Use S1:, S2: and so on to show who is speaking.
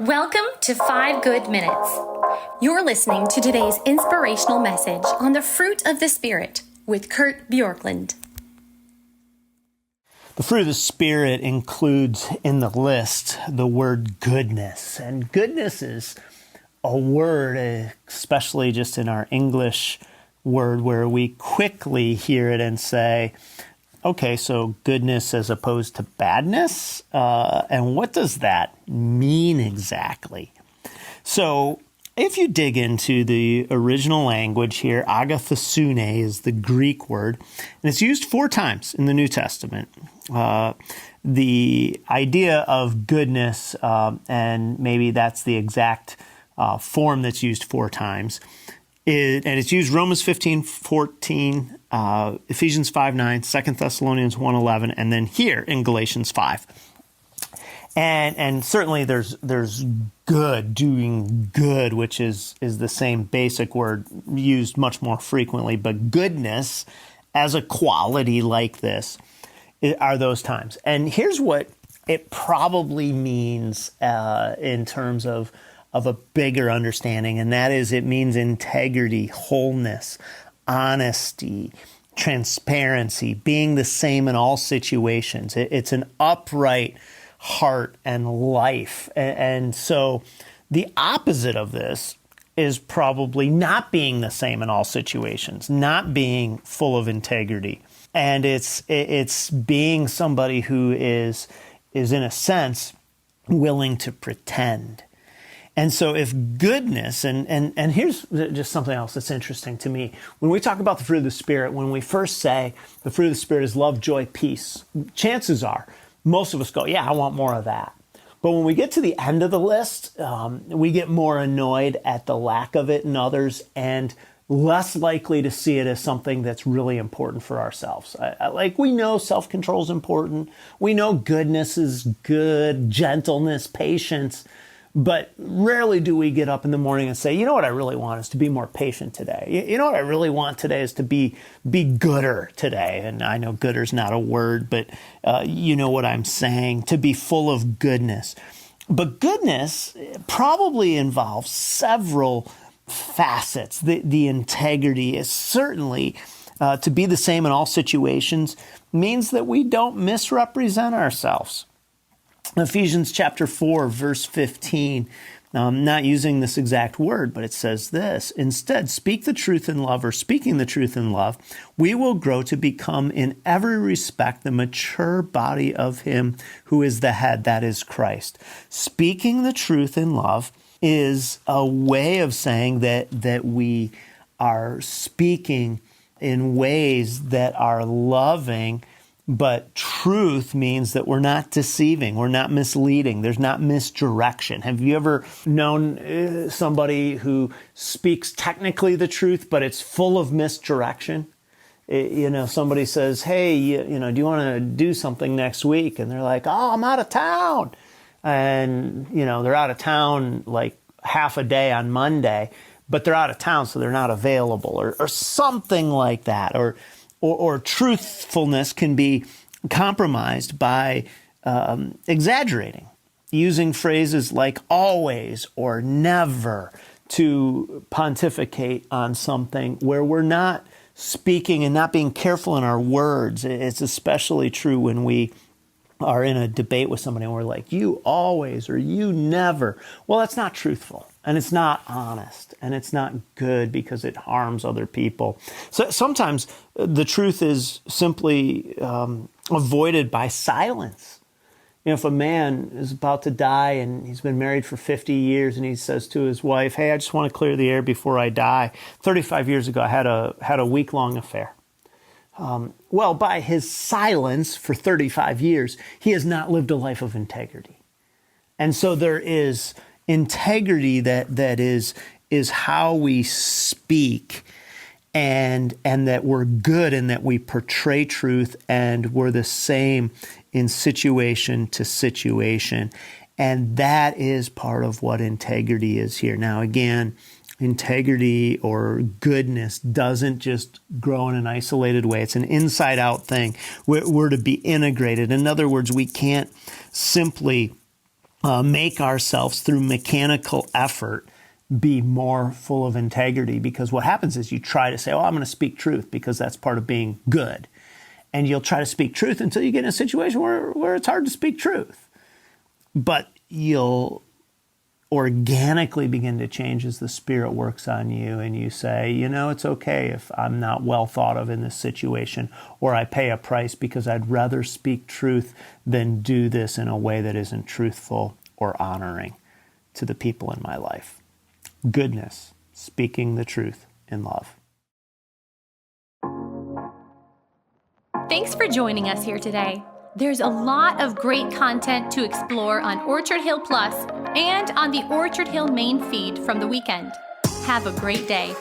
S1: Welcome to 5 Good Minutes. You're listening to today's inspirational message on the fruit of the Spirit with Kurt Bjorklund.
S2: The fruit of the Spirit includes in the list the word goodness. And goodness is a word, especially just in our English word, where we quickly hear it and say, okay, so goodness as opposed to badness? And what does that mean exactly? So if you dig into the original language here, agathosune is the Greek word, and it's used 4 times in the New Testament. The idea of goodness, and maybe that's the exact form that's used 4 times, and it's used Romans 15:14, Ephesians 5:9, 2 Thessalonians 1:11, and then here in Galatians 5. And certainly there's good, doing good, which is the same basic word used much more frequently, but goodness as a quality like this are those times. And here's what it probably means in terms of a bigger understanding, and that is it means integrity, wholeness, honesty, transparency, being the same in all situations. It's an upright heart and life. And so the opposite of this is probably not being the same in all situations, not being full of integrity. And it's being somebody who is in a sense willing to pretend. And so if goodness, and here's just something else that's interesting to me. When we talk about the fruit of the Spirit, when we first say the fruit of the Spirit is love, joy, peace, chances are most of us go, yeah, I want more of that. But when we get to the end of the list, we get more annoyed at the lack of it in others and less likely to see it as something that's really important for ourselves. Like we know self-control is important. We know goodness is good, gentleness, patience. But rarely do we get up in the morning and say, you know what I really want is to be more patient today. You know what I really want today is to be gooder today. And I know gooder's not a word, but you know what I'm saying, to be full of goodness. But goodness probably involves several facets. The integrity is certainly to be the same in all situations means that we don't misrepresent ourselves. Ephesians chapter 4, verse 15, not using this exact word, but it says this: instead, speak the truth in love, or speaking the truth in love, we will grow to become in every respect the mature body of Him who is the head, that is Christ. Speaking the truth in love is a way of saying that we are speaking in ways that are loving. But truth means that we're not deceiving, we're not misleading, there's not misdirection. Have you ever known somebody who speaks technically the truth, but it's full of misdirection? Somebody says, hey, do you want to do something next week? And they're like, oh, I'm out of town. And, they're out of town like half a day on Monday, but they're out of town, so they're not available, or something like that. Or truthfulness can be compromised by exaggerating, using phrases like always or never to pontificate on something where we're not speaking and not being careful in our words. It's especially true when we are in a debate with somebody and we're like, you always or you never. Well, that's not truthful. And it's not honest, and it's not good because it harms other people. So sometimes the truth is simply avoided by silence. If a man is about to die and he's been married for 50 years and he says to his wife, hey, I just want to clear the air before I die. 35 years ago, I had a week-long affair. Well, by his silence for 35 years, he has not lived a life of integrity. And so there is integrity that is how we speak, and that we're good and that we portray truth, and we're the same in situation to situation. And that is part of what integrity is here. Now, again, integrity or goodness doesn't just grow in an isolated way. It's an inside-out thing. We're to be integrated. In other words, we can't simply make ourselves, through mechanical effort, be more full of integrity. Because what happens is you try to say, oh, I'm going to speak truth because that's part of being good. And you'll try to speak truth until you get in a situation where it's hard to speak truth. But you'll organically begin to change as the Spirit works on you, and you say, it's okay if I'm not well thought of in this situation, or I pay a price because I'd rather speak truth than do this in a way that isn't truthful or honoring to the people in my life. Goodness, speaking the truth in love.
S1: Thanks for joining us here today. There's a lot of great content to explore on Orchard Hill Plus and on the Orchard Hill main feed from the weekend. Have a great day.